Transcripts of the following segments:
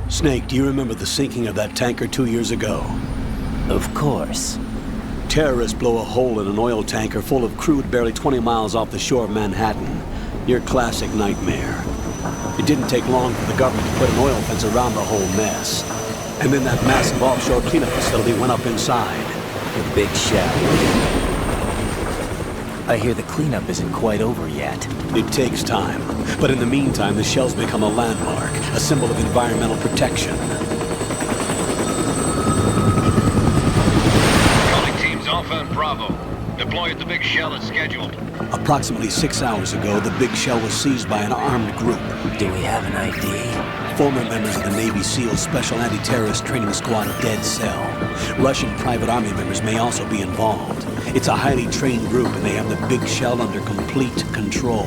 Snake, do you remember the sinking of that tanker 2 years ago? Of course. Terrorists blow a hole in an oil tanker full of crude barely 20 miles off the shore of Manhattan. Your classic nightmare. It didn't take long for the government to put an oil fence around the whole mess. And then that massive offshore cleanup facility went up inside. The big shell. I hear the cleanup isn't quite over yet. It takes time. But in the meantime, the shell's become a landmark, a symbol of environmental protection. Calling teams Alpha and Bravo. Deploy at the big shell as scheduled. Approximately 6 hours ago, the big shell was seized by an armed group. Do we have an ID? Former members of the Navy SEALs Special Anti-Terrorist Training Squad Dead Cell. Russian private army members may also be involved. It's a highly trained group and they have the big shell under complete control.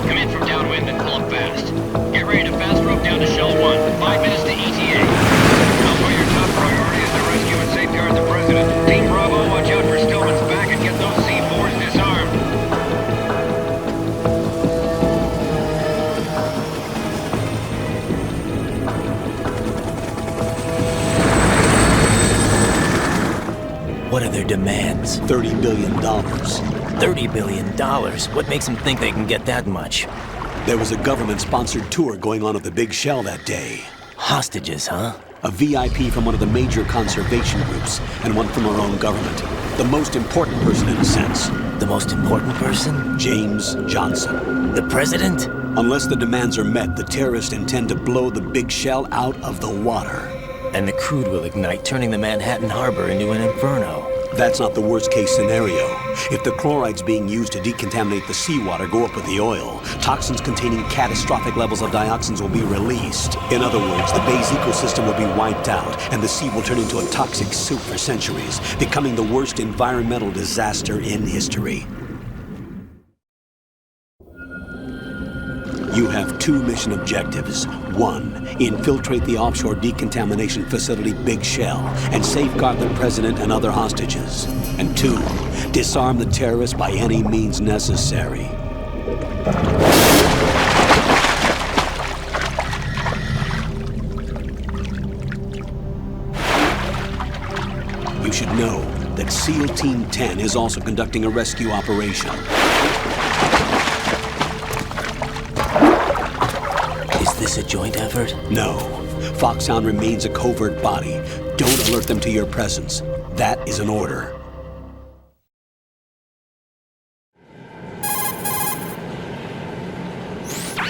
Come in from downwind and pull up fast. Get ready to fast rope down to Shell 1. 5 minutes to ETA. Alpha, your top priority is to rescue and safeguard the President. Team Bravo, watch out for Stillman's back and get those C4s disarmed. What are their demands? $30 billion. $30 billion? What makes them think they can get that much? There was a government-sponsored tour going on at the big shell that day. Hostages, huh? A VIP from one of the major conservation groups, and one from our own government. The most important person in a sense. The most important person? James Johnson. The President? Unless the demands are met, the terrorists intend to blow the big shell out of the water. And the crude will ignite, turning the Manhattan Harbor into an inferno. That's not the worst-case scenario. If the chlorides being used to decontaminate the seawater go up with the oil, toxins containing catastrophic levels of dioxins will be released. In other words, the bay's ecosystem will be wiped out, and the sea will turn into a toxic soup for centuries, becoming the worst environmental disaster in history. You have 2 mission objectives. 1, infiltrate the offshore decontamination facility Big Shell and safeguard the President and other hostages. And 2, disarm the terrorists by any means necessary. You should know that SEAL Team 10 is also conducting a rescue operation. Is this a joint effort? No. Foxhound remains a covert body. Don't alert them to your presence. That is an order.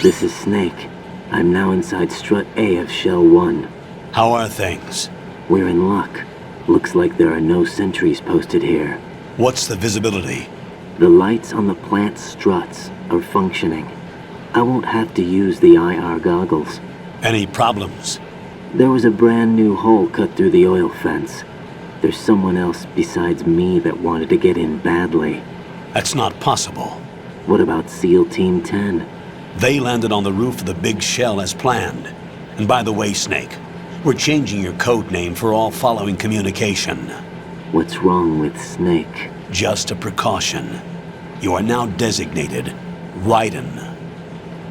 This is Snake. I'm now inside Strut A of Shell 1. How are things? We're in luck. Looks like there are no sentries posted here. What's the visibility? The lights on the plant's struts are functioning. I won't have to use the IR goggles. Any problems? There was a brand new hole cut through the oil fence. There's someone else besides me that wanted to get in badly. That's not possible. What about SEAL Team 10? They landed on the roof of the Big Shell as planned. And by the way, Snake, we're changing your code name for all following communication. What's wrong with Snake? Just a precaution. You are now designated Raiden.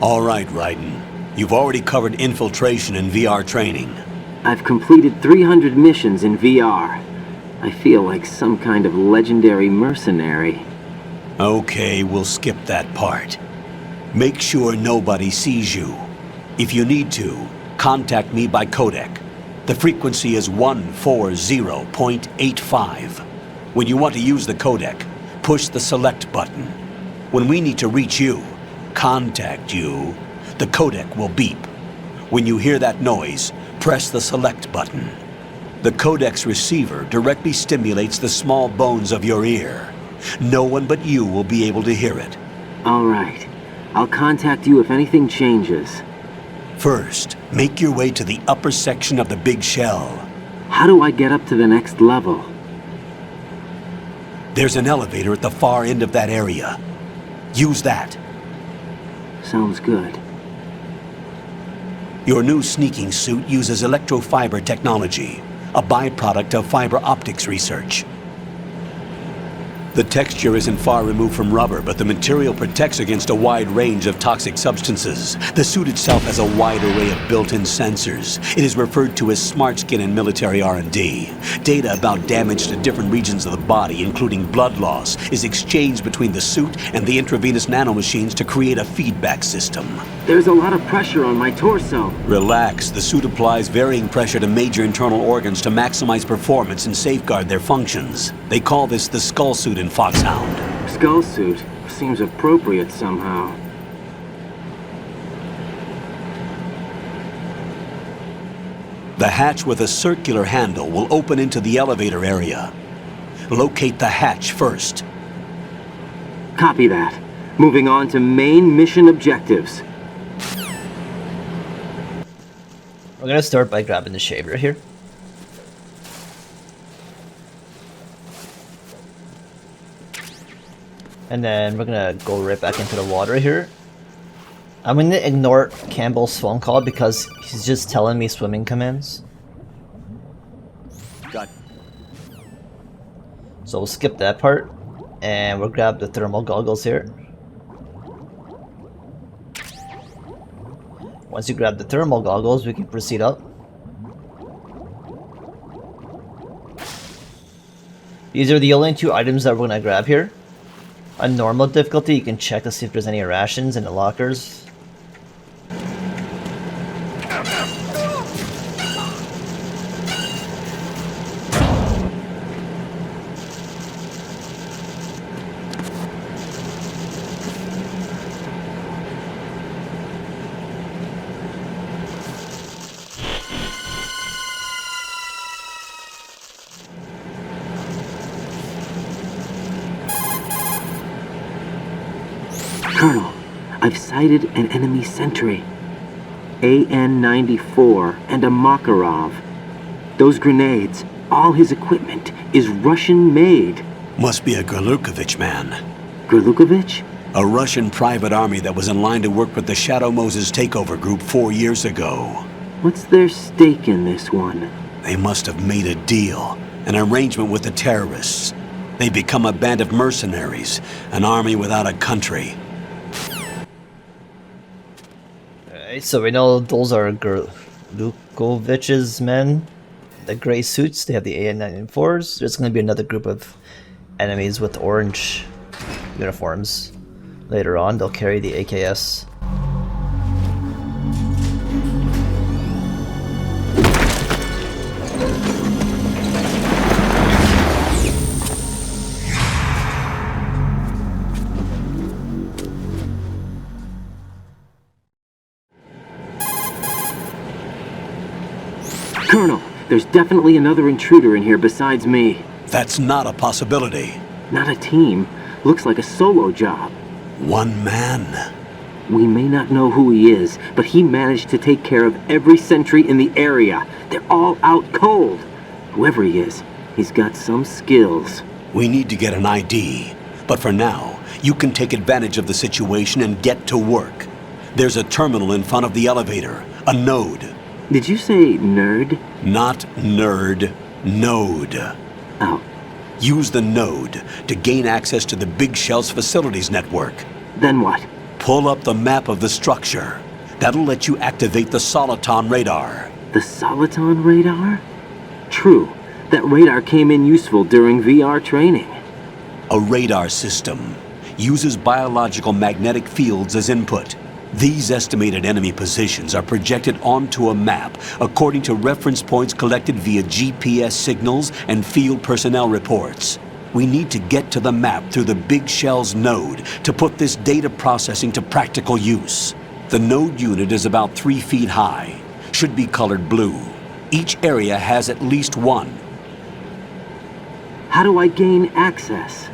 All right, Raiden. You've already covered infiltration and VR training. I've completed 300 missions in VR. I feel like some kind of legendary mercenary. Okay, we'll skip that part. Make sure nobody sees you. If you need to, contact me by codec. The frequency is 140.85. When you want to use the codec, push the select button. When we need to reach you, contact you, the codec will beep. When you hear that noise, press the select button. The codec's receiver directly stimulates the small bones of your ear. No one but you will be able to hear it. All right. I'll contact you if anything changes. First, make your way to the upper section of the Big Shell. How do I get up to the next level? There's an elevator at the far end of that area. Use that. Sounds good. Your new sneaking suit uses electrofiber technology, a byproduct of fiber optics research. The texture isn't far removed from rubber, but the material protects against a wide range of toxic substances. The suit itself has a wide array of built-in sensors. It is referred to as smart skin in military R&D. Data about damage to different regions of the body, including blood loss, is exchanged between the suit and the intravenous nanomachines to create a feedback system. There's a lot of pressure on my torso. Relax. The suit applies varying pressure to major internal organs to maximize performance and safeguard their functions. They call this the skull suit in Foxhound. Skull suit seems appropriate somehow. The hatch with a circular handle will open into the elevator area. Locate the hatch first. Copy that. Moving on to main mission objectives. We're gonna start by grabbing the shaver here. And then we're gonna go right back into the water here. I'm gonna ignore Campbell's phone call because he's just telling me swimming commands. Got. So we'll skip that part. And we'll grab the thermal goggles here. Once you grab the thermal goggles, we can proceed up. These are the only two items that we're gonna grab here. On normal difficulty, you can check to see if there's any rations in the lockers. Colonel, I've sighted an enemy sentry. AN-94 and a Makarov. Those grenades, all his equipment, is Russian-made. Must be a Gorlukovich man. Gorlukovich? A Russian private army that was in line to work with the Shadow Moses takeover group 4 years ago. What's their stake in this one? They must have made a deal, an arrangement with the terrorists. They become a band of mercenaries, an army without a country. Alright, so we know those are Gorlukovich's men. The gray suits, they have the AN-94s. There's going to be another group of enemies with orange uniforms. Later on, they'll carry the AKS. Colonel, there's definitely another intruder in here besides me. That's not a possibility. Not a team. Looks like a solo job. One man. We may not know who he is, but he managed to take care of every sentry in the area. They're all out cold. Whoever he is, he's got some skills. We need to get an ID. But for now, you can take advantage of the situation and get to work. There's a terminal in front of the elevator. A node. Did you say nerd? Not nerd. Node. Oh, Use the node to gain access to the Big Shell's facilities network. then what? Pull up the map of the structure. That'll let you activate the Soliton radar. The Soliton radar? True. That radar came in useful during VR training. A radar system uses biological magnetic fields as input. These estimated enemy positions are projected onto a map according to reference points collected via GPS signals and field personnel reports. We need to get to the map through the Big Shell's node to put this data processing to practical use. The node unit is about 3 feet high, should be colored blue. Each area has at least one. How do I gain access?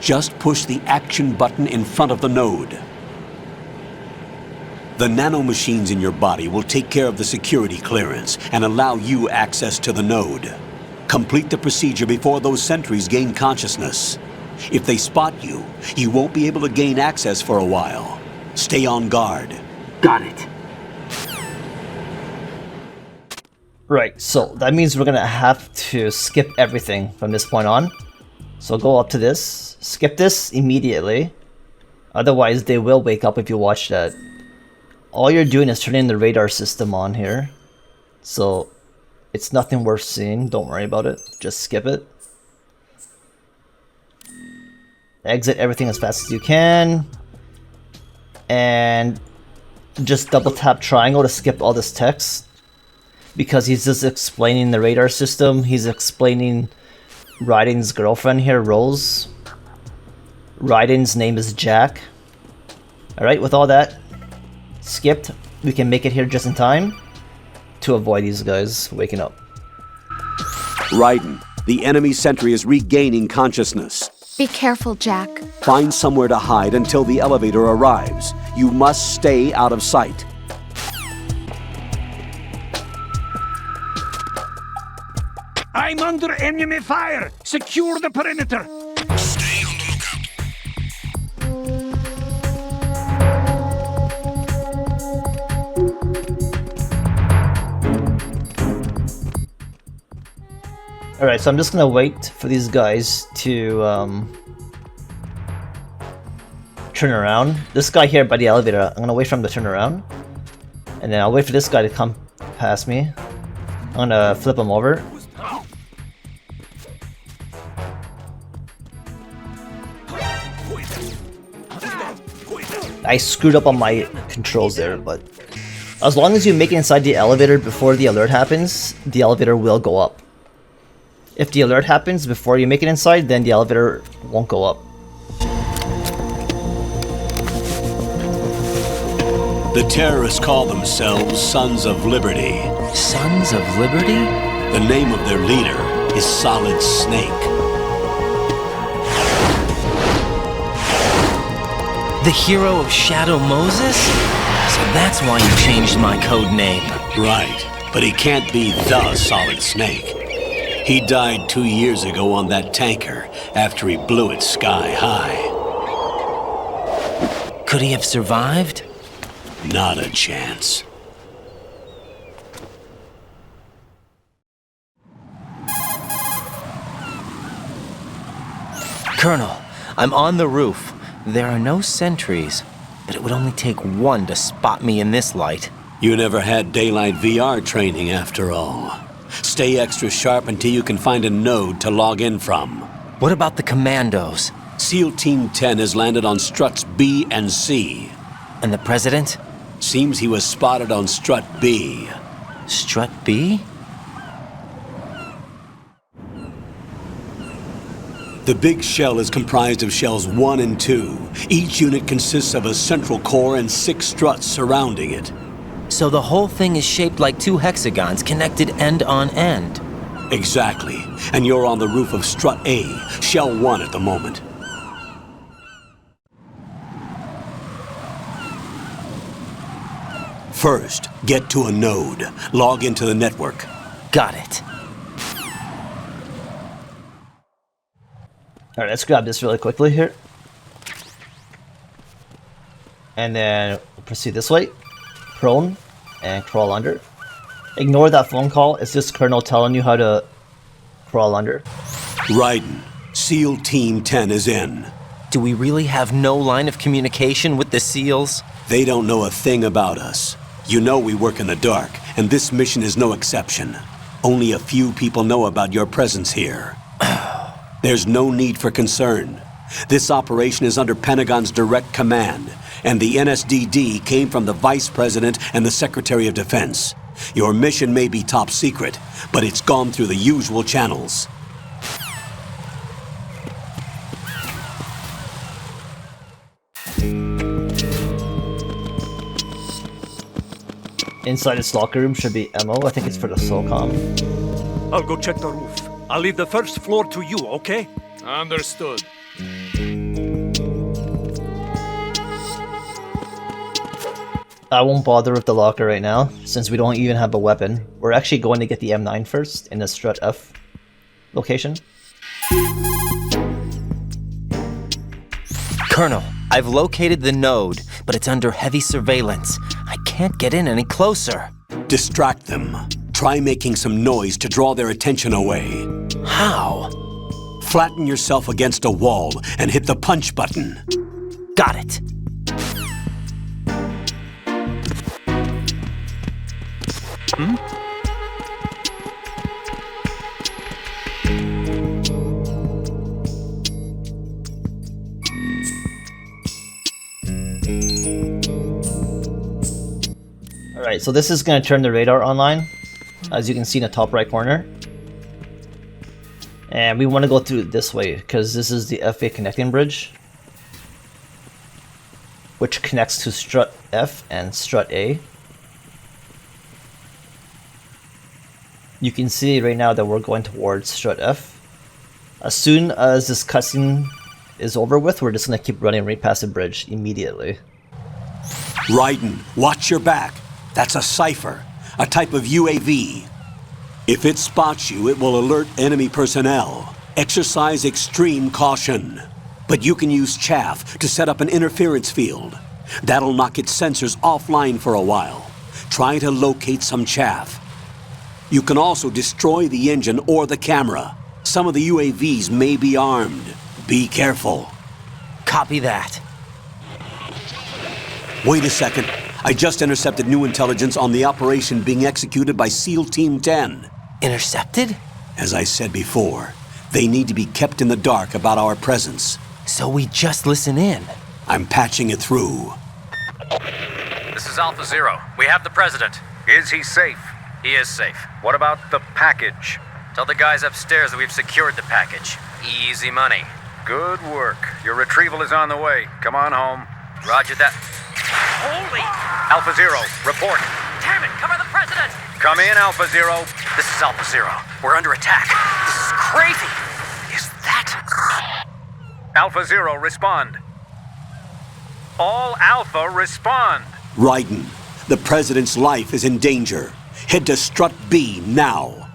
Just push the action button in front of the node. The nanomachines in your body will take care of the security clearance and allow you access to the node. Complete the procedure before those sentries gain consciousness. If they spot you, you won't be able to gain access for a while. Stay on guard. Got it. Right, so that means we're gonna have to skip everything from this point on. So go up to this, skip this immediately. Otherwise, they will wake up if you watch that. All you're doing is turning the radar system on here. So it's nothing worth seeing, don't worry about it. Just skip it. Exit everything as fast as you can. And just double tap triangle to skip all this text. Because he's just explaining the radar system. He's explaining Raiden's girlfriend here, Rose. Raiden's name is Jack. Alright, with all that skipped, we can make it here just in time to avoid these guys waking up. Raiden, the enemy sentry is regaining consciousness. Be careful, Jack. Find somewhere to hide until the elevator arrives. You must stay out of sight. I'm under enemy fire! Secure the perimeter! Stay on the lookout. Alright, so I'm just gonna wait for these guys to turn around. This guy here by the elevator, I'm gonna wait for him to turn around. And then I'll wait for this guy to come past me. I'm gonna flip him over. I screwed up on my controls there, but as long as you make it inside the elevator before the alert happens, the elevator will go up. If the alert happens before you make it inside, then the elevator won't go up. The terrorists call themselves Sons of Liberty. Sons of Liberty? The name of their leader is Solid Snake. The hero of Shadow Moses? So that's why you changed my code name. Right, but he can't be the Solid Snake. He died 2 years ago on that tanker after he blew it sky high. Could he have survived? Not a chance. Colonel, I'm on the roof. There are no sentries, but it would only take one to spot me in this light. You never had daylight VR training after all. Stay extra sharp until you can find a node to log in from. What about the commandos? SEAL Team 10 has landed on struts B and C. And the president? Seems he was spotted on strut B. Strut B? The big shell is comprised of shells 1 and 2. Each unit consists of a central core and 6 struts surrounding it. So the whole thing is shaped like 2 hexagons connected end on end. Exactly. And you're on the roof of strut A, shell 1 at the moment. First, get to a node. Log into the network. Got it. Alright, let's grab this really quickly here. And then proceed this way. Prone and crawl under. Ignore that phone call, it's just Colonel telling you how to crawl under. Raiden, SEAL Team 10 is in. Do we really have no line of communication with the SEALs? They don't know a thing about us. You know we work in the dark, and this mission is no exception. Only a few people know about your presence here. There's no need for concern. This operation is under Pentagon's direct command, and the NSDD came from the Vice President and the Secretary of Defense. Your mission may be top secret, but it's gone through the usual channels. Inside this locker room should be ammo. I think it's for the SOCOM. I'll go check the roof. I'll leave the first floor to you, okay? Understood. I won't bother with the locker right now, since we don't even have a weapon. We're actually going to get the M9 first in the strut F location. Colonel, I've located the node, but it's under heavy surveillance. I can't get in any closer. Distract them. Try making some noise to draw their attention away. How? Flatten yourself against a wall and hit the punch button. Got it. Alright, so this is going to turn the radar online, as you can see in the top right corner. And we want to go through this way, because this is the FA connecting bridge, which connects to strut F and strut A. You can see right now that we're going towards strut F. As soon as this cutscene is over with, we're just going to keep running right past the bridge immediately. Raiden, watch your back. That's a cipher, a type of UAV. If it spots you, it will alert enemy personnel. Exercise extreme caution. But you can use chaff to set up an interference field. That'll knock its sensors offline for a while. Try to locate some chaff. You can also destroy the engine or the camera. Some of the UAVs may be armed. Be careful. Copy that. Wait a second. I just intercepted new intelligence on the operation being executed by SEAL Team 10. Intercepted? As I said before, they need to be kept in the dark about our presence. So we just listen in. I'm patching it through. This is Alpha Zero. We have the president. Is he safe? He is safe. What about the package? Tell the guys upstairs that we've secured the package. Easy money. Good work. Your retrieval is on the way. Come on home. Roger that. Holy! Alpha Zero, report. Damn it! Cover the president! Come in, Alpha Zero. This is Alpha Zero. We're under attack. This is crazy. Is that... Alpha Zero, respond. All Alpha, respond. Raiden, the president's life is in danger. Head to Strut B now.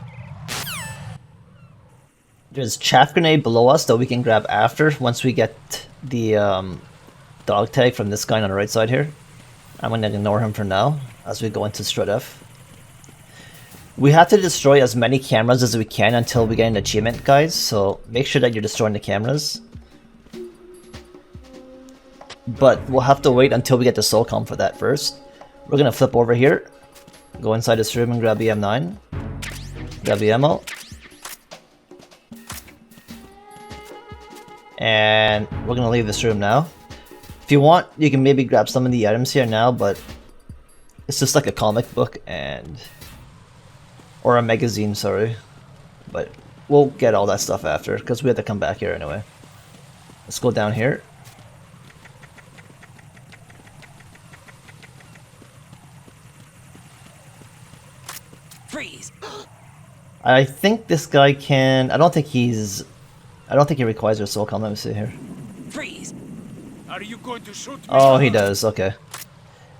There's chaff grenade below us that we can grab after once we get the dog tag from this guy on the right side here. I'm going to ignore him for now as we go into strut F. We have to destroy as many cameras as we can until we get an achievement, guys, so make sure that you're destroying the cameras. But we'll have to wait until we get the SOCOM for that first. We're going to flip over here, go inside this room and grab the M9, grab the ammo. And we're going to leave this room now. If you want, you can maybe grab some of the items here now, but it's just like a comic book and... or a magazine, sorry. But we'll get all that stuff after, because we have to come back here anyway. Let's go down here. Freeze! I think this guy can... I don't think he requires a SOCOM. Let me see here. Freeze! Are you going to shoot me? Oh, he does. Okay.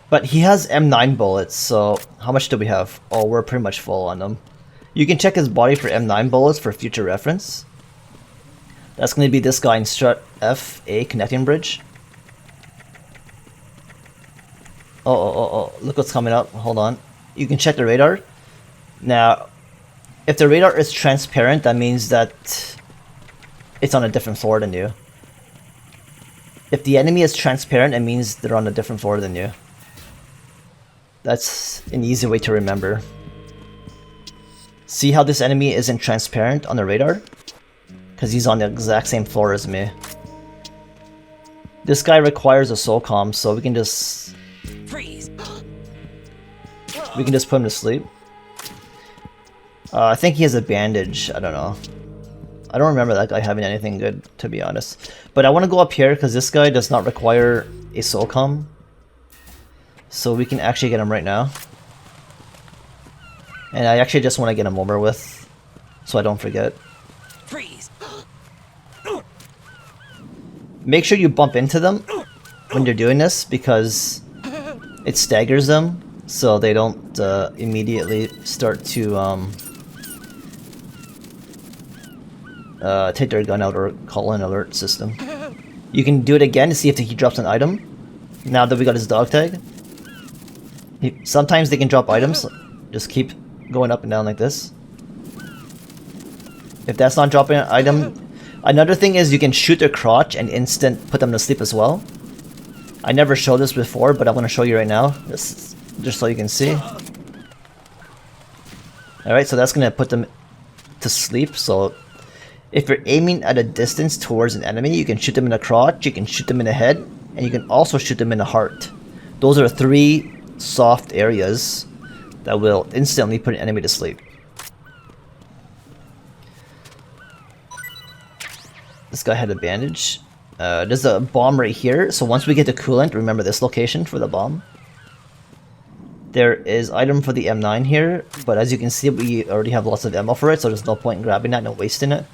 But he has M9 bullets, so how much do we have? Oh, we're pretty much full on them. You can check his body for M9 bullets for future reference. That's going to be this guy in strut FA connecting bridge. Oh, look what's coming up. Hold on. You can check the radar. Now, if the radar is transparent, that means that it's on a different floor than you. If the enemy is transparent, it means they're on a different floor than you. That's an easy way to remember. See how this enemy isn't transparent on the radar? Because he's on the exact same floor as me. This guy requires a SOCOM, so we can just... Freeze! we can just put him to sleep. I think he has a bandage. I don't know. I don't remember that guy having anything good, to be honest. But I want to go up here because this guy does not require a SOCOM. So we can actually get him right now. And I actually just want to get him over with, so I don't forget. Freeze! Make sure you bump into them when you're doing this, because it staggers them, so they don't immediately start to take their gun out or call an alert system. You can do it again to see if he drops an item. Now that we got his dog tag. Sometimes they can drop items. Just keep going up and down like this. If that's not dropping an item... Another thing is you can shoot their crotch and instant put them to sleep as well. I never showed this before, but I'm going to show you right now. Just so you can see. Alright, so that's going to put them to sleep. So if you're aiming at a distance towards an enemy, you can shoot them in the crotch, you can shoot them in the head, and you can also shoot them in the heart. Those are 3 soft areas that will instantly put an enemy to sleep. This guy had a bandage. There's a bomb right here, so once we get the coolant, remember this location for the bomb. There is item for the M9 here, but as you can see, we already have lots of ammo for it, so there's no point in grabbing that, no wasting it.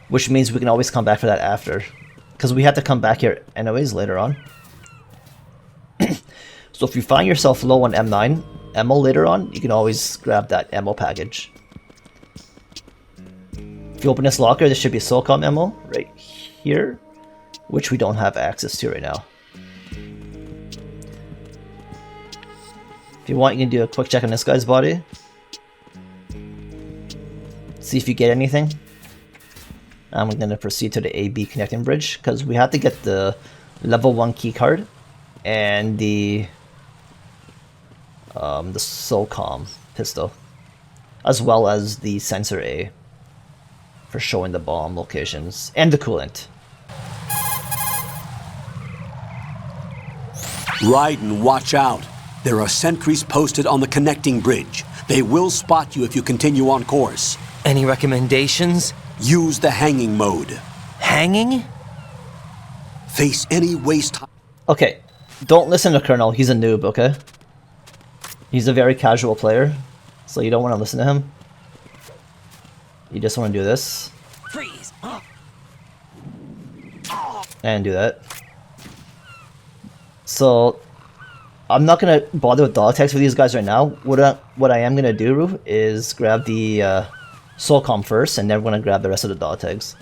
Which means we can always come back for that after. Because we have to come back here anyways later on. So if you find yourself low on M9 ammo later on, you can always grab that ammo package. If you open this locker, there should be SOCOM ammo right here, which we don't have access to right now. If you want, you can do a quick check on this guy's body. See if you get anything. I'm going to proceed to the AB connecting bridge, because we have to get the level 1 keycard and the SOCOM pistol, as well as the sensor A for showing the bomb locations and the coolant. Raiden, watch out. There are sentries posted on the connecting bridge. They will spot you if you continue on course. Any recommendations? Use the hanging mode. Hanging? Face any waste... Okay, don't listen to Colonel. He's a noob, okay? He's a very casual player, so you don't want to listen to him. You just want to do this. Freeze. And do that. So, I'm not going to bother with dog tags for these guys right now. What I am going to do is grab the SOCOM first, and then we're going to grab the rest of the dog tags.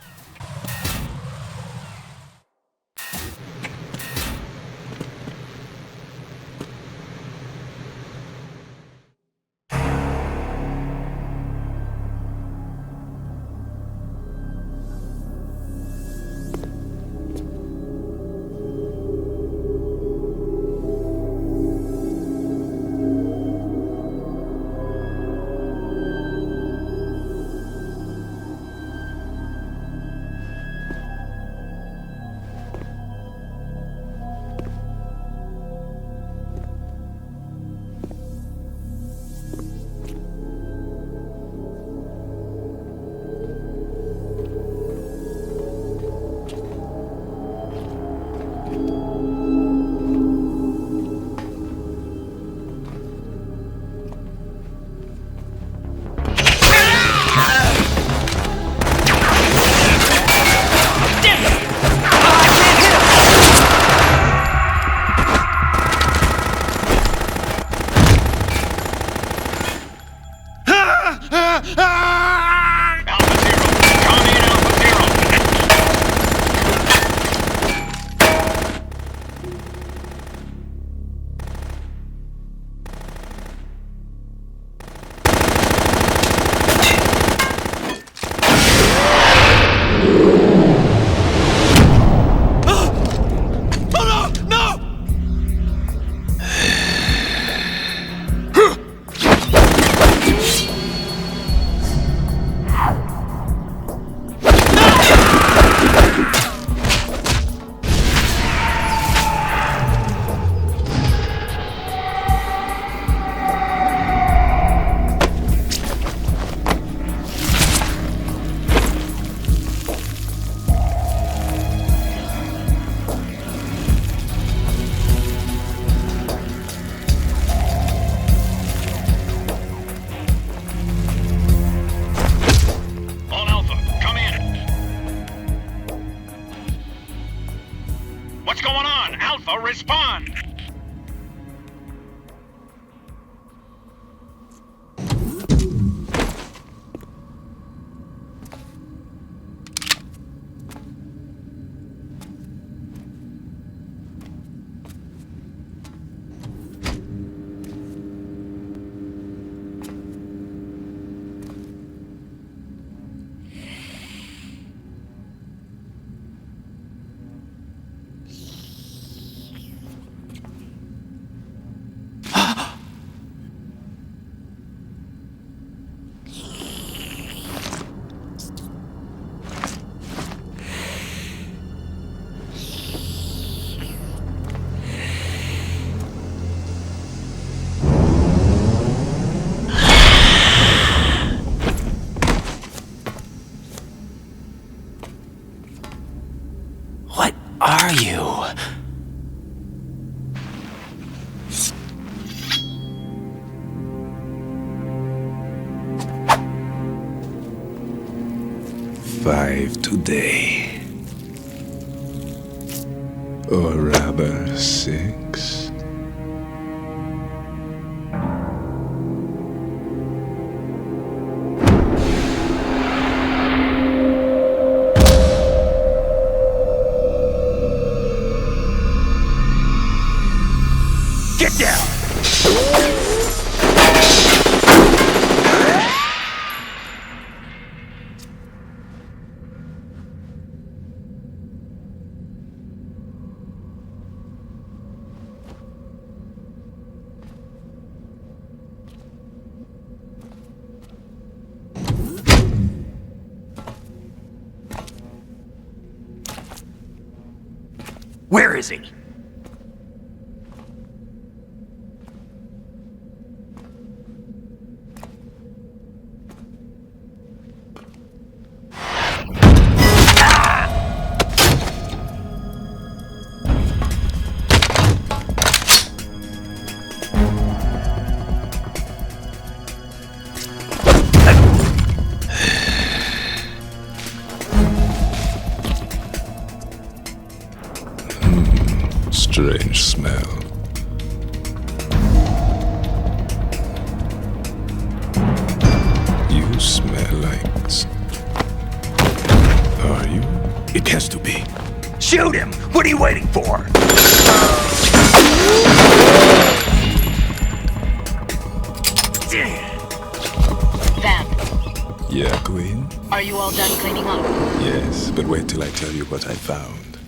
Respond! You. Five today. Or rather, 6. Get down! Where is he? Strange smell. You smell like... Are you? It has to be. Shoot him! What are you waiting for? Vamp, Yeah, Queen? are you all done cleaning up? Yes, but wait till I tell you what I found.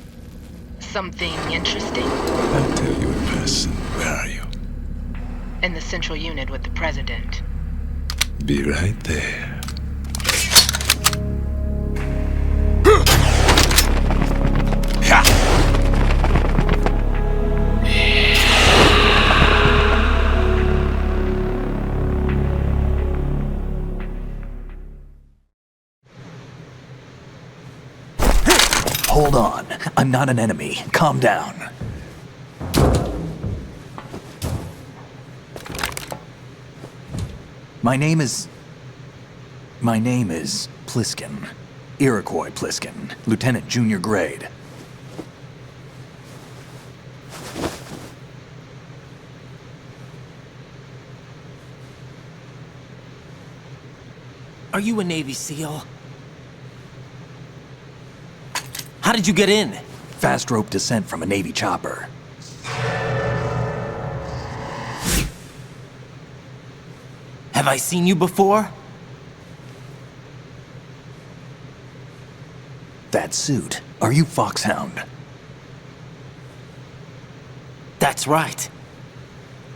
Something interesting? I'll tell you in person. Where are you? In the central unit with the president. Be right there. Hold on. I'm not an enemy. Calm down. My name is Pliskin. Iroquois Pliskin, Lieutenant Junior Grade. Are you a Navy SEAL? How did you get in? Fast rope descent from a Navy chopper. Have I seen you before? That suit. Are you Foxhound? That's right.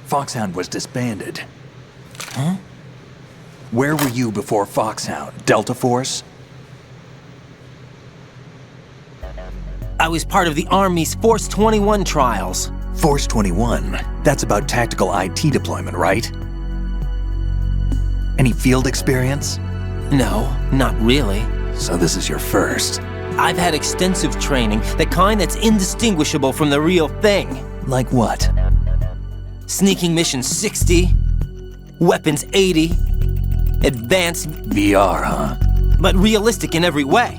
Foxhound was disbanded. Huh? Where were you before Foxhound? Delta Force? I was part of the Army's Force 21 trials. Force 21? That's about tactical IT deployment, right? Any field experience? No, not really. So this is your first. I've had extensive training, the kind that's indistinguishable from the real thing. Like what? Sneaking mission 60, weapons 80, advanced... VR, huh? But realistic in every way.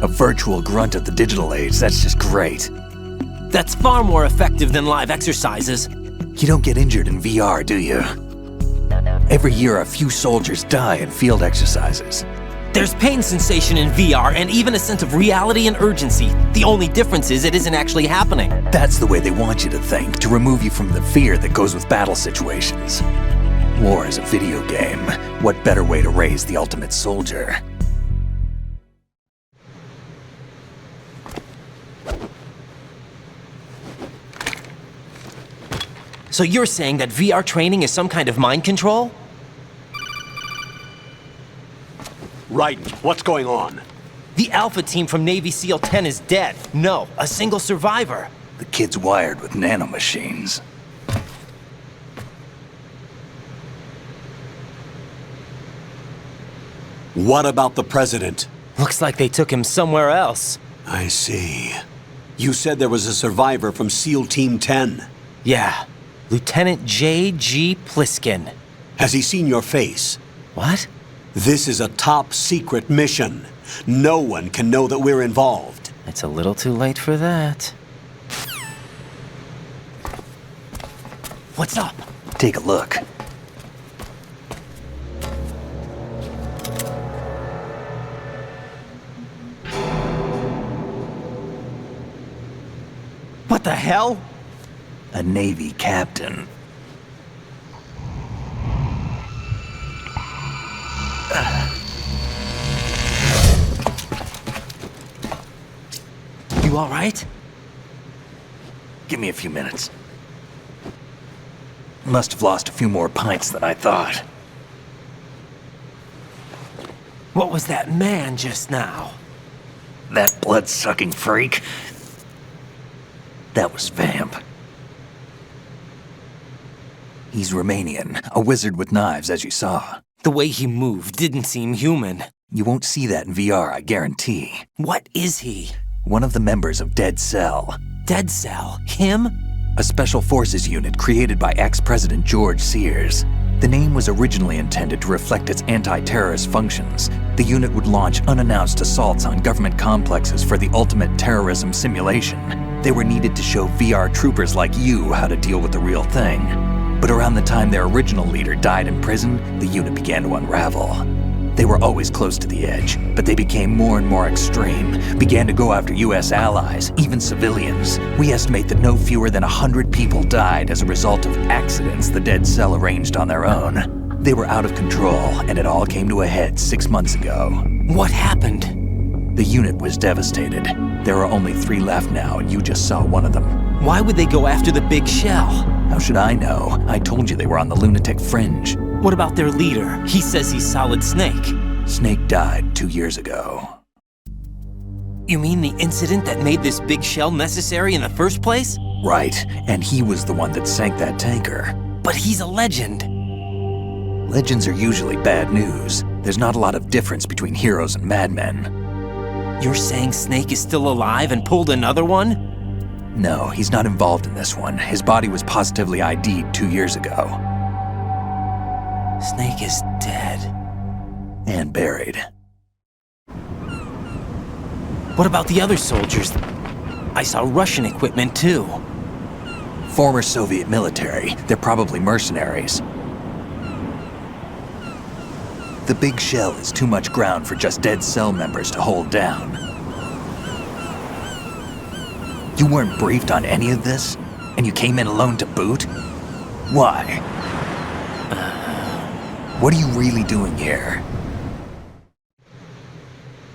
A virtual grunt of the digital age, that's just great. That's far more effective than live exercises. You don't get injured in VR, do you? Every year a few soldiers die in field exercises. There's pain sensation in VR and even a sense of reality and urgency. The only difference is it isn't actually happening. That's the way they want you to think, to remove you from the fear that goes with battle situations. War is a video game. What better way to raise the ultimate soldier? So you're saying that VR training is some kind of mind control? Raiden, what's going on? The Alpha team from Navy SEAL 10 is dead. No, a single survivor. The kid's wired with nanomachines. What about the president? Looks like they took him somewhere else. I see. You said there was a survivor from SEAL Team 10. Yeah, Lieutenant J.G. Pliskin. Has he seen your face? What? This is a top secret mission. No one can know that we're involved. It's a little too late for that. What's up? Take a look. What the hell? A Navy captain. You all right? Give me a few minutes. Must have lost a few more pints than I thought. What was that man just now? That blood-sucking freak? That was Vamp. He's Romanian, a wizard with knives, as you saw. The way he moved didn't seem human. You won't see that in VR, I guarantee. What is he? One of the members of Dead Cell. Dead Cell? Him? A special forces unit created by ex-President George Sears. The name was originally intended to reflect its anti-terrorist functions. The unit would launch unannounced assaults on government complexes for the ultimate terrorism simulation. They were needed to show VR troopers like you how to deal with the real thing. But around the time their original leader died in prison, the unit began to unravel. They were always close to the edge, but they became more and more extreme, began to go after US allies, even civilians. We estimate that no fewer than 100 people died as a result of accidents the Dead Cell arranged on their own. They were out of control, and it all came to a head 6 months ago. What happened? The unit was devastated. There are only 3 left now, and you just saw one of them. Why would they go after the big shell? How should I know? I told you they were on the lunatic fringe. What about their leader? He says he's Solid Snake. Snake died 2 years ago. You mean the incident that made this big shell necessary in the first place? Right, and he was the one that sank that tanker. But he's a legend. Legends are usually bad news. There's not a lot of difference between heroes and madmen. You're saying Snake is still alive and pulled another one? No, he's not involved in this one. His body was positively ID'd 2 years ago. Snake is dead. And buried. What about the other soldiers? I saw Russian equipment too. Former Soviet military. They're probably mercenaries. The big shell is too much ground for just Dead Cell members to hold down. You weren't briefed on any of this? And you came in alone to boot? Why? What are you really doing here?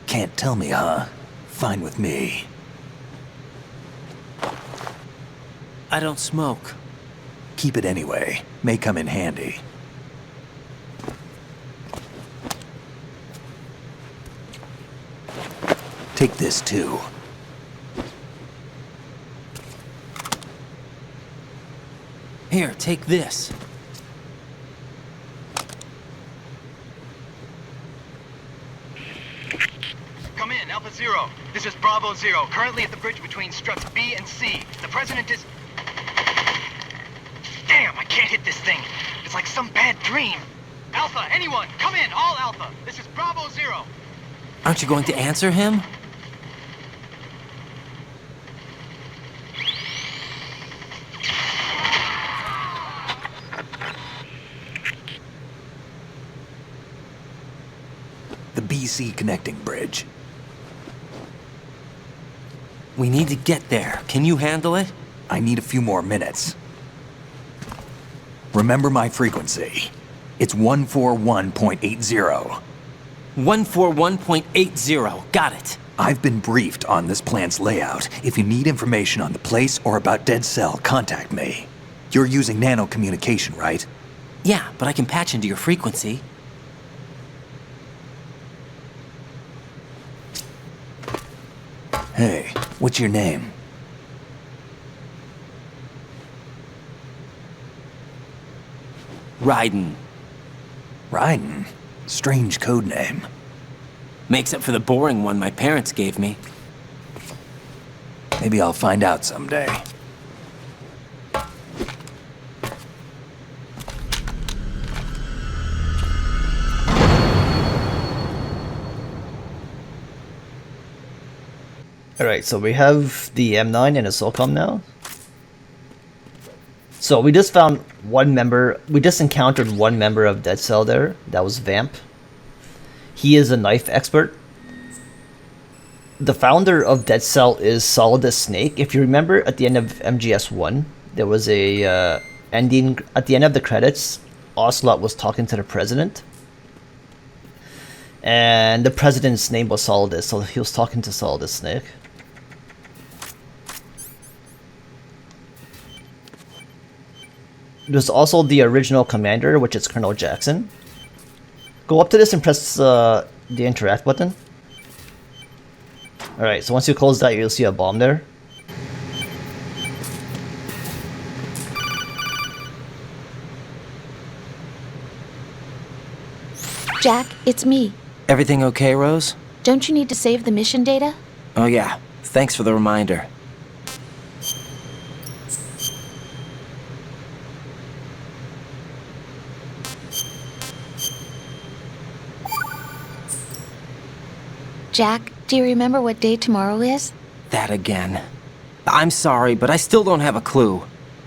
Can't tell me, huh? Fine with me. I don't smoke. Keep it anyway. May come in handy. Take this too. Here, take this. Come in, Alpha Zero. This is Bravo Zero, currently at the bridge between struts B and C. The President is... Damn, I can't hit this thing. It's like some bad dream. Alpha, anyone, come in, all Alpha. This is Bravo Zero. Aren't you going to answer him? The BC connecting bridge. We need to get there. Can you handle it? I need a few more minutes. Remember my frequency. It's 141.80. 141.80. Got it. I've been briefed on this plant's layout. If you need information on the place or about Dead Cell, contact me. You're using nano communication, right? Yeah, but I can patch into your frequency. Hey, what's your name? Raiden. Raiden? Strange code name. Makes up for the boring one my parents gave me. Maybe I'll find out someday. Alright, so we have the M9 and a SOCOM now. So we just found one member, we just encountered one member of Dead Cell there. That was Vamp. He is a knife expert. The founder of Dead Cell is Solidus Snake. If you remember, at the end of MGS1, there was a ending, at the end of the credits, Ocelot was talking to the president. And the president's name was Solidus, so he was talking to Solidus Snake. There's also the original commander, which is Colonel Jackson. Go up to this and press the interact button. Alright, so once you close that, you'll see a bomb there. Jack, it's me. Everything okay, Rose? Don't you need to save the mission data? Oh yeah, thanks for the reminder. Jack, do you remember what day tomorrow is? That again. I'm sorry, but I still don't have a clue.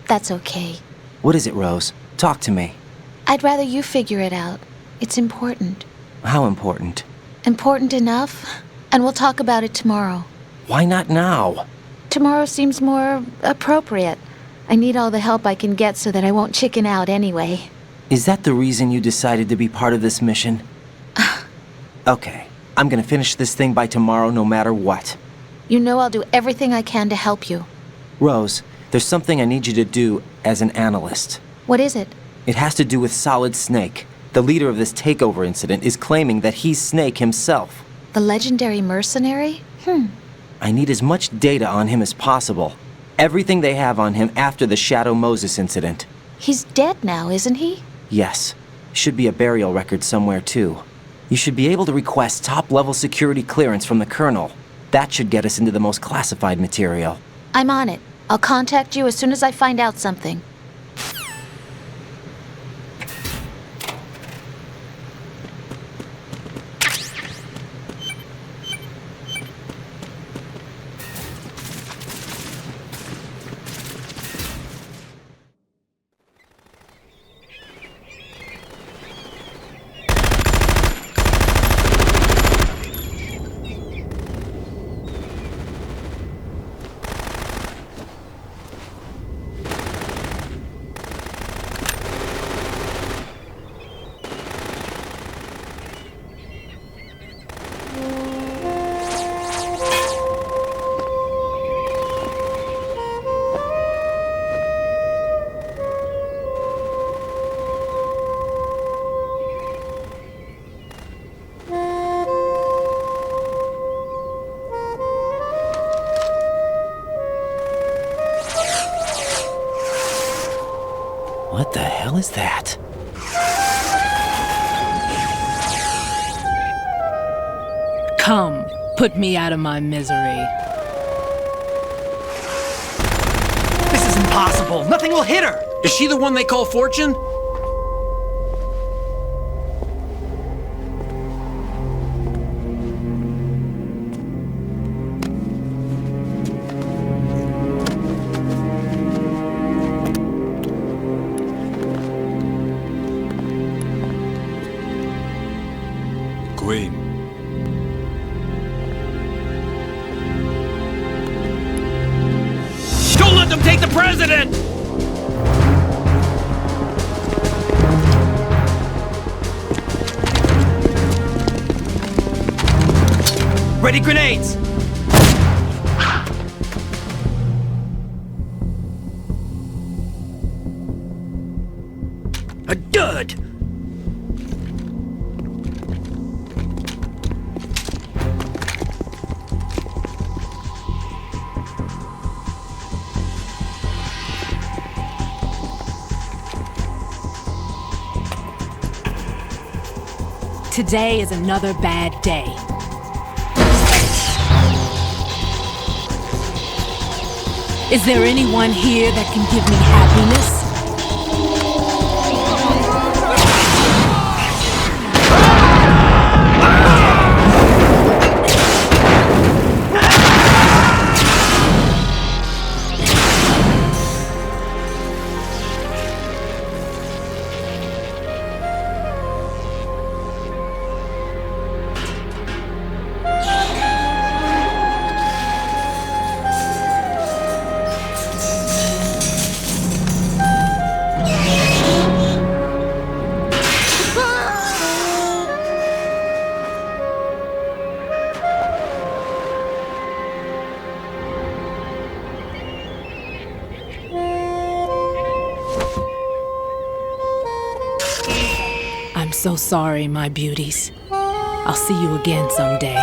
That's okay. What is it, Rose? Talk to me. I'd rather you figure it out. It's important. How important? Important enough? And we'll talk about it tomorrow. Why not now? Tomorrow seems more appropriate. I need all the help I can get so that I won't chicken out anyway. Is that the reason you decided to be part of this mission? Okay. I'm gonna finish this thing by tomorrow no matter what. You know I'll do everything I can to help you. Rose, there's something I need you to do as an analyst. What is it? It has to do with Solid Snake. The leader of this takeover incident is claiming that he's Snake himself. The legendary mercenary? I need as much data on him as possible. Everything they have on him after the Shadow Moses incident. He's dead now, isn't he? Yes. Should be a burial record somewhere too. You should be able to request top-level security clearance from the Colonel. That should get us into the most classified material. I'm on it. I'll contact you as soon as I find out something. What the hell is that? Come, put me out of my misery. This is impossible. Nothing will hit her. Is she the one they call Fortune? Queen. Don't let them take the president! Ready grenades! A dud! Today is another bad day. Is there anyone here that can give me happiness? I'm so sorry, my beauties. I'll see you again someday.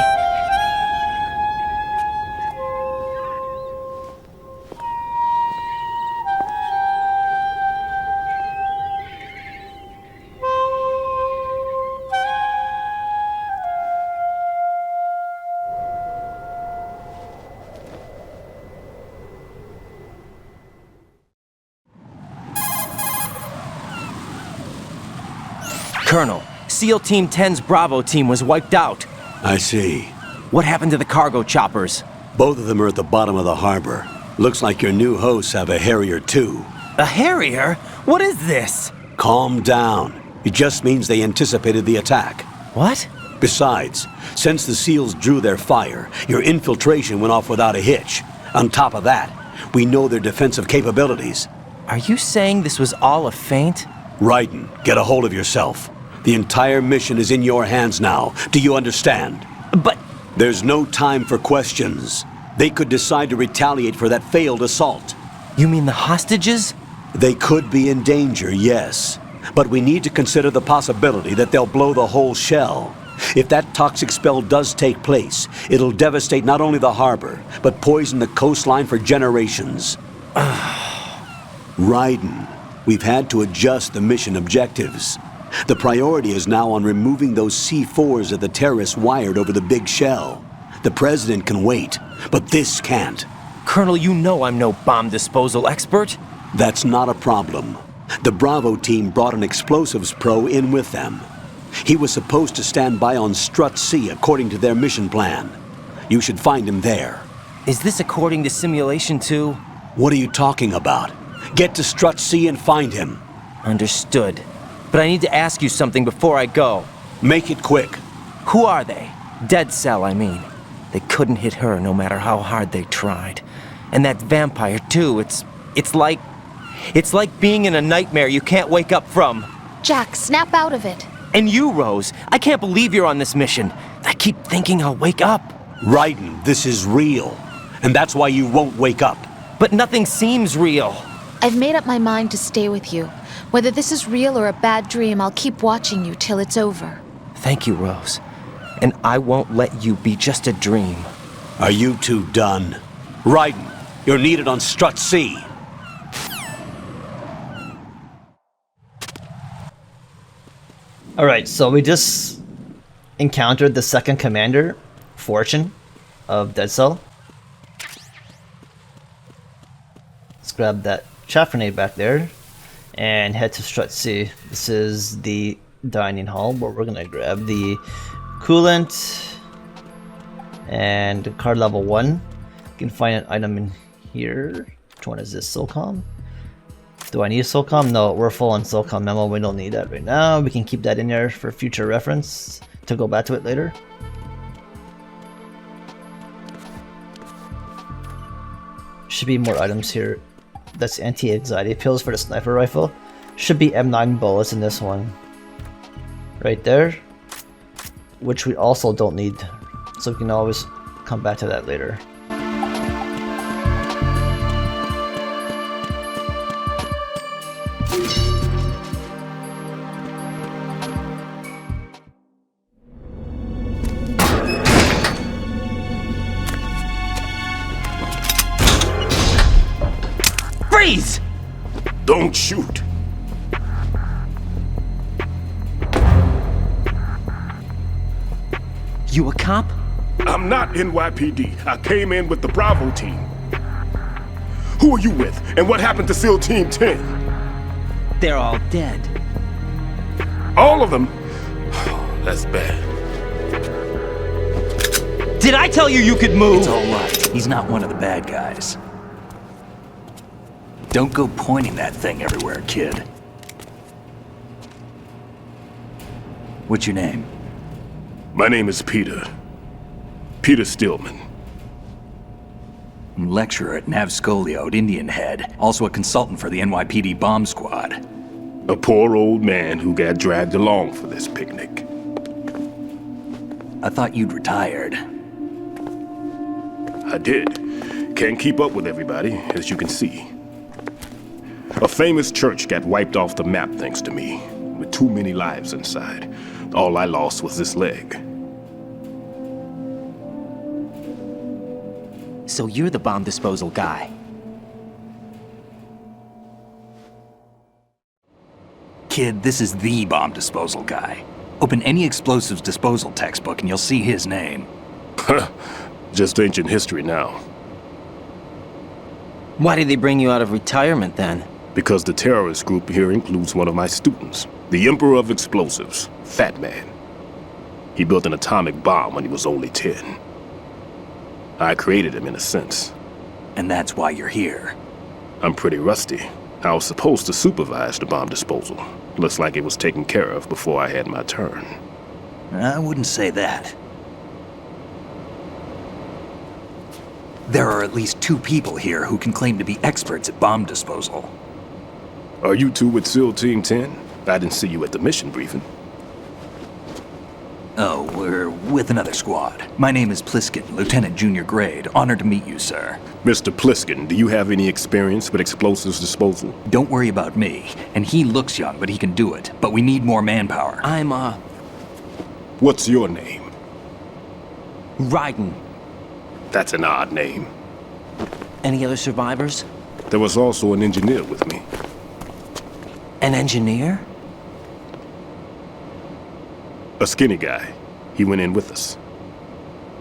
Colonel, SEAL Team 10's Bravo team was wiped out. I see. What happened to the cargo choppers? Both of them are at the bottom of the harbor. Looks like your new hosts have a Harrier too. A Harrier? What is this? Calm down. It just means they anticipated the attack. What? Besides, since the SEALs drew their fire, your infiltration went off without a hitch. On top of that, we know their defensive capabilities. Are you saying this was all a feint? Raiden, get a hold of yourself. The entire mission is in your hands now. Do you understand? But... There's no time for questions. They could decide to retaliate for that failed assault. You mean the hostages? They could be in danger, yes. But we need to consider the possibility that they'll blow the whole shell. If that toxic spell does take place, it'll devastate not only the harbor, but poison the coastline for generations. Raiden, we've had to adjust the mission objectives. The priority is now on removing those C4s that the terrorists wired over the big shell. The President can wait, but this can't. Colonel, you know I'm no bomb disposal expert. That's not a problem. The Bravo team brought an explosives pro in with them. He was supposed to stand by on Strut C according to their mission plan. You should find him there. Is this according to simulation too? What are you talking about? Get to Strut C and find him. Understood. But I need to ask you something before I go. Make it quick. Who are they? Dead Cell, I mean. They couldn't hit her no matter how hard they tried. And that vampire too, it's like being in a nightmare you can't wake up from. Jack, snap out of it. And you, Rose, I can't believe you're on this mission. I keep thinking I'll wake up. Raiden, this is real. And that's why you won't wake up. But nothing seems real. I've made up my mind to stay with you. Whether this is real or a bad dream, I'll keep watching you till it's over. Thank you, Rose. And I won't let you be just a dream. Are you two done? Raiden, you're needed on Strut C. Alright, so we just encountered the second commander, Fortune, of Dead Cell. Let's grab that chaff grenade back there and head to Strut C. This is the dining hall where we're gonna grab the coolant and card level 1. You can find an item in here. Which one is this? SOCOM? Do I need a SOCOM? No, we're full on SOCOM memo. We don't need that right now. We can keep that in there for future reference to go back to it later. Should be more items here. That's anti-anxiety pills for the sniper rifle. Should be M9 bullets in this one. Right there. Which we also don't need. So we can always come back to that later. Freeze! Don't shoot. You a cop? I'm not NYPD. I came in with the Bravo team. Who are you with? And what happened to SEAL Team 10? They're all dead. All of them? That's bad. Did I tell you you could move? It's all right. He's not one of the bad guys. Don't go pointing that thing everywhere, kid. What's your name? My name is Peter. Peter Stillman. Lecturer at Navscolio at Indian Head. Also a consultant for the NYPD bomb squad. A poor old man who got dragged along for this picnic. I thought you'd retired. I did. Can't keep up with everybody, as you can see. A famous church got wiped off the map thanks to me, with too many lives inside. All I lost was this leg. So you're the bomb disposal guy. Kid, this is the bomb disposal guy. Open any explosives disposal textbook and you'll see his name. Just ancient history now. Why did they bring you out of retirement then? Because the terrorist group here includes one of my students, the Emperor of Explosives, Fat Man. He built an atomic bomb when he was only 10. I created him in a sense. And that's why you're here. I'm pretty rusty. I was supposed to supervise the bomb disposal. Looks like it was taken care of before I had my turn. I wouldn't say that. There are at least 2 people here who can claim to be experts at bomb disposal. Are you two with SEAL Team 10? I didn't see you at the mission briefing. Oh, we're with another squad. My name is Pliskin, Lieutenant Junior Grade. Honored to meet you, sir. Mr. Pliskin, do you have any experience with explosives disposal? Don't worry about me. And he looks young, but he can do it. But we need more manpower. I'm, What's your name? Raiden. That's an odd name. Any other survivors? There was also an engineer with me. An engineer? A skinny guy. He went in with us.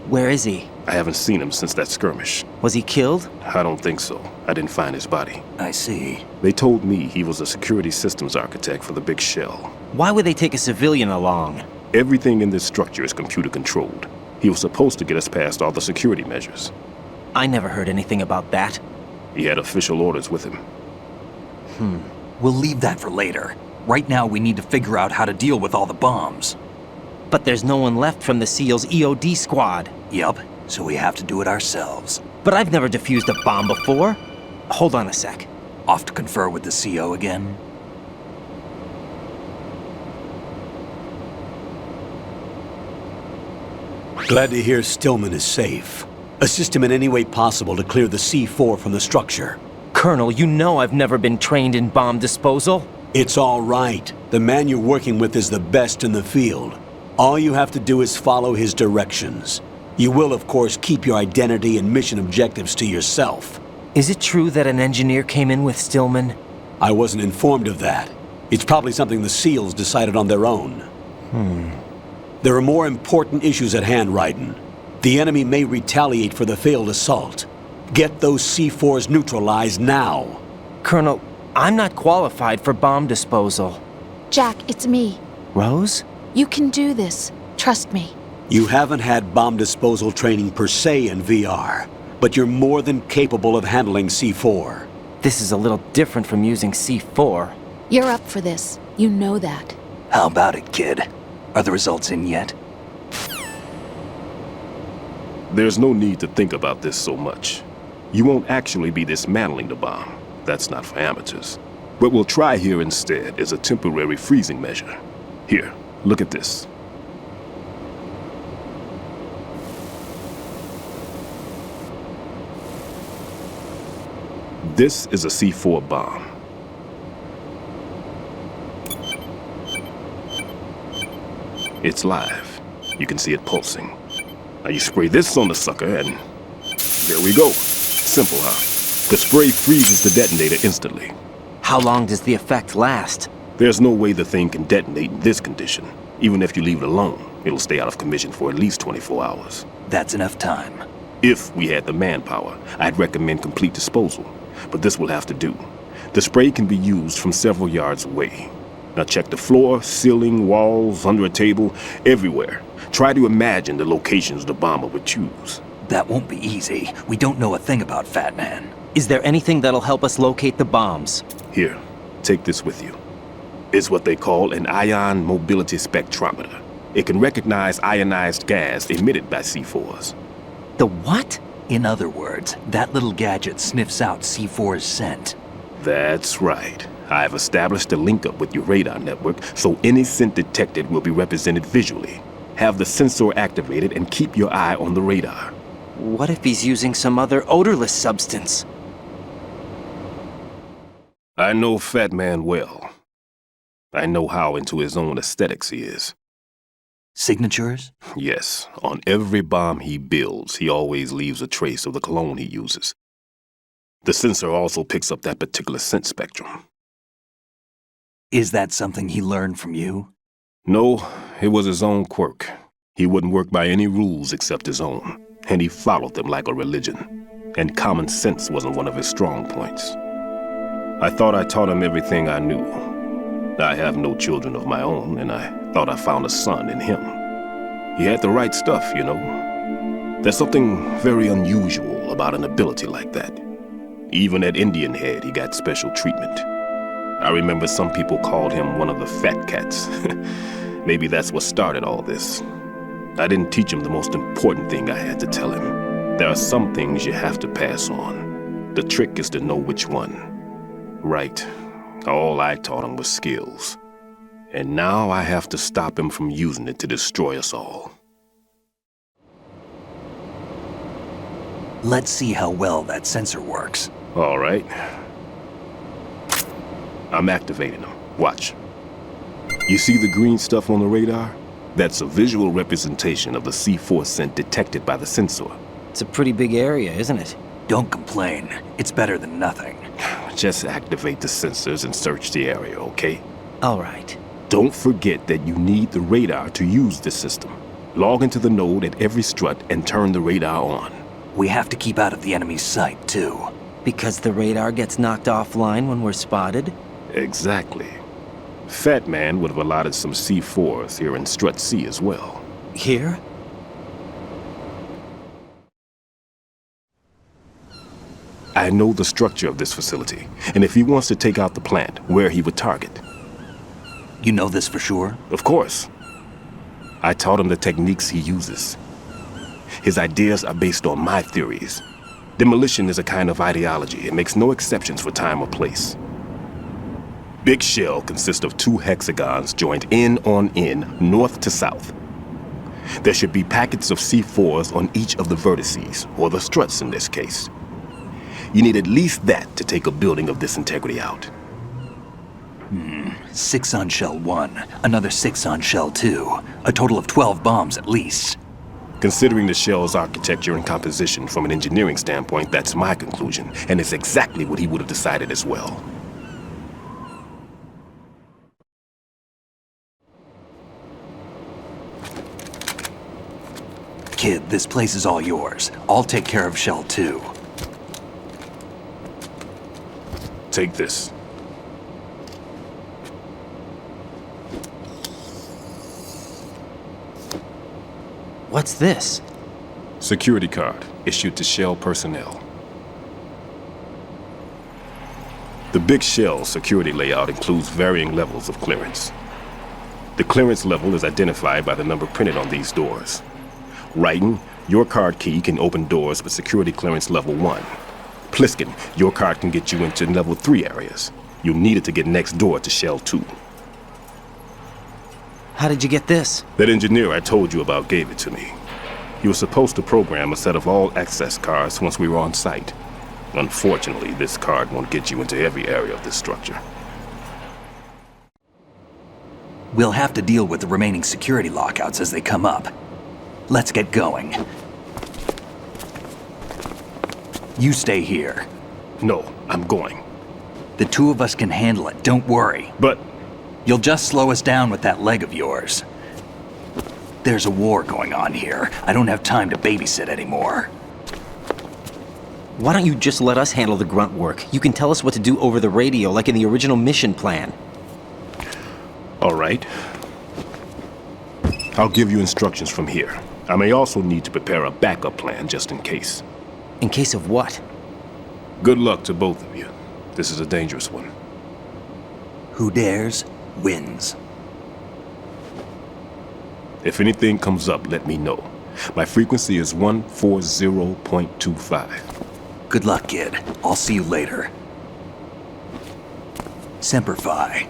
Where is he? I haven't seen him since that skirmish. Was he killed? I don't think so. I didn't find his body. I see. They told me he was a security systems architect for the big shell. Why would they take a civilian along? Everything in this structure is computer controlled. He was supposed to get us past all the security measures. I never heard anything about that. He had official orders with him. We'll leave that for later. Right now, we need to figure out how to deal with all the bombs. But there's no one left from the SEAL's EOD squad. Yup, so we have to do it ourselves. But I've never defused a bomb before. Hold on a sec. Off to confer with the CO again? Glad to hear Stillman is safe. Assist him in any way possible to clear the C4 from the structure. Colonel, you know I've never been trained in bomb disposal. It's all right. The man you're working with is the best in the field. All you have to do is follow his directions. You will, of course, keep your identity and mission objectives to yourself. Is it true that an engineer came in with Stillman? I wasn't informed of that. It's probably something the SEALs decided on their own. There are more important issues at hand, Raiden. The enemy may retaliate for the failed assault. Get those C4s neutralized now. Colonel, I'm not qualified for bomb disposal. Jack, it's me. Rose? You can do this. Trust me. You haven't had bomb disposal training per se in VR, but you're more than capable of handling C4. This is a little different from using C4. You're up for this. You know that. How about it, kid? Are the results in yet? There's no need to think about this so much. You won't actually be dismantling the bomb. That's not for amateurs. What we'll try here instead is a temporary freezing measure. Here, look at this. This is a C4 bomb. It's live. You can see it pulsing. Now you spray this on the sucker and there we go. Simple, huh? The spray freezes the detonator instantly. How long does the effect last? There's no way the thing can detonate in this condition. Even if you leave it alone, it'll stay out of commission for at least 24 hours. That's enough time. If we had the manpower, I'd recommend complete disposal. but this will have to do. The spray can be used from several yards away. Now check the floor, ceiling, walls, under a table, everywhere. Try to imagine the locations the bomber would choose. That won't be easy. We don't know a thing about Fat Man. Is there anything that'll help us locate the bombs? Here, take this with you. It's what they call an ion mobility spectrometer. It can recognize ionized gas emitted by C4s. The what? In other words, that little gadget sniffs out C4's scent. That's right. I've established a link-up with your radar network, so any scent detected will be represented visually. Have the sensor activated and keep your eye on the radar. What if he's using some other odorless substance? I know Fat Man well. I know how into his own aesthetics he is. Signatures? Yes, on every bomb he builds, he always leaves a trace of the cologne he uses. The sensor also picks up that particular scent spectrum. Is that something he learned from you? No, it was his own quirk. He wouldn't work by any rules except his own, and he followed them like a religion. And common sense wasn't one of his strong points. I thought I taught him everything I knew. I have no children of my own, and I thought I found a son in him. He had the right stuff, you know. There's something very unusual about an ability like that. Even at Indian Head, he got special treatment. I remember some people called him one of the fat cats. Maybe that's what started all this. I didn't teach him the most important thing I had to tell him. There are some things you have to pass on. The trick is to know which one. Right. All I taught him was skills. And now I have to stop him from using it to destroy us all. Let's see how well that sensor works. All right. I'm activating them. Watch. You see the green stuff on the radar? That's a visual representation of the C4 scent detected by the sensor. It's a pretty big area, isn't it? Don't complain. It's better than nothing. Just activate the sensors and search the area, okay? All right. Don't forget that you need the radar to use this system. Log into the node at every strut and turn the radar on. We have to keep out of the enemy's sight, too. Because the radar gets knocked offline when we're spotted? Exactly. Fat Man would have allotted some C4s here in Strut C as well. Here? I know the structure of this facility, and if he wants to take out the plant, where he would target. You know this for sure? Of course. I taught him the techniques he uses. His ideas are based on my theories. Demolition is a kind of ideology. It makes no exceptions for time or place. Big shell consists of 2 hexagons joined end on end, north to south. There should be packets of C4s on each of the vertices, or the struts in this case. You need at least that to take a building of this integrity out. 6 on shell 1, another 6 on shell 2. A total of 12 bombs at least. Considering the shell's architecture and composition from an engineering standpoint, that's my conclusion, and it's exactly what he would have decided as well. Kid, this place is all yours. I'll take care of shell 2. Take this. What's this? Security card issued to Shell personnel. The Big Shell security layout includes varying levels of clearance. The clearance level is identified by the number printed on these doors. Writing, your card key can open doors with security clearance level 1. Pliskin, your card can get you into level 3 areas. You'll need it to get next door to Shell 2. How did you get this? That engineer I told you about gave it to me. He was supposed to program a set of all access cards once we were on site. Unfortunately, this card won't get you into every area of this structure. We'll have to deal with the remaining security lockouts as they come up. Let's get going. You stay here. No, I'm going. The 2 of us can handle it, don't worry. But... You'll just slow us down with that leg of yours. There's a war going on here. I don't have time to babysit anymore. Why don't you just let us handle the grunt work? You can tell us what to do over the radio, like in the original mission plan. All right. I'll give you instructions from here. I may also need to prepare a backup plan just in case. In case of what? Good luck to both of you. This is a dangerous one. Who dares, wins. If anything comes up, let me know. My frequency is 140.25. Good luck, kid. I'll see you later. Semper Fi.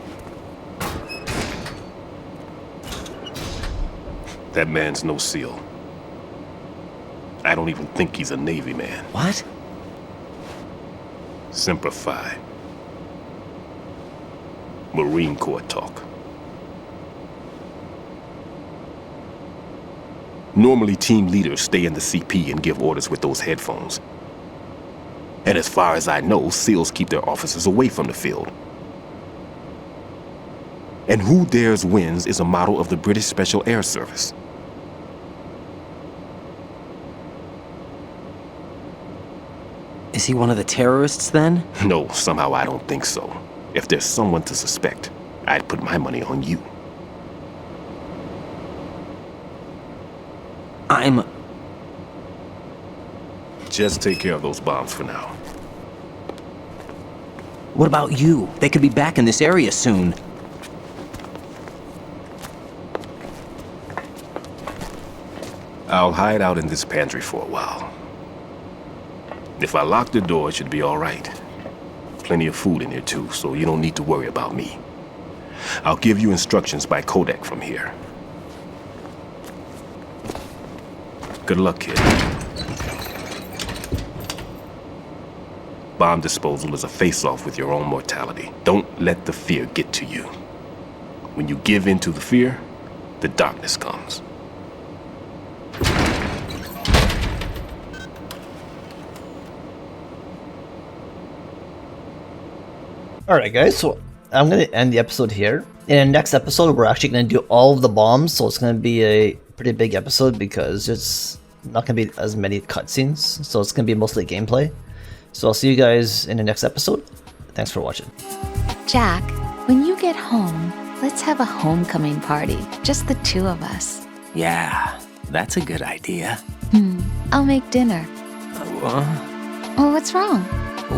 That man's no SEAL. I don't even think he's a Navy man. What? Semper Fi. Marine Corps talk. Normally, team leaders stay in the CP and give orders with those headphones. And as far as I know, SEALs keep their officers away from the field. And Who Dares Wins is a model of the British Special Air Service. Is he one of the terrorists, then? No, somehow I don't think so. If there's someone to suspect, I'd put my money on you. Just take care of those bombs for now. What about you? They could be back in this area soon. I'll hide out in this pantry for a while. If I lock the door, it should be all right. Plenty of food in here too, so you don't need to worry about me. I'll give you instructions by codec from here. Good luck, kid. Bomb disposal is a face-off with your own mortality. Don't let the fear get to you. When you give in to the fear, the darkness comes. Alright guys, so I'm going to end the episode here. In the next episode, we're actually going to do all of the bombs, so it's going to be a pretty big episode because it's not going to be as many cutscenes, so it's going to be mostly gameplay. So I'll see you guys in the next episode. Thanks for watching. Jack, when you get home, let's have a homecoming party. Just the two of us. Yeah, that's a good idea. I'll make dinner. Oh, what's wrong?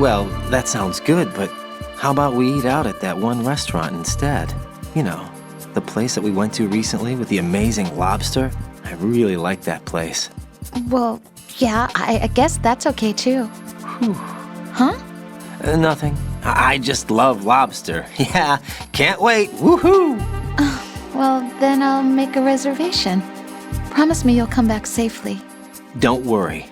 Well, that sounds good, but how about we eat out at that one restaurant instead? You know, the place that we went to recently with the amazing lobster. I really like that place. Well, yeah, I guess that's okay too. Huh? Nothing. I just love lobster. Yeah, can't wait. Woohoo! Well, then I'll make a reservation. Promise me you'll come back safely. Don't worry.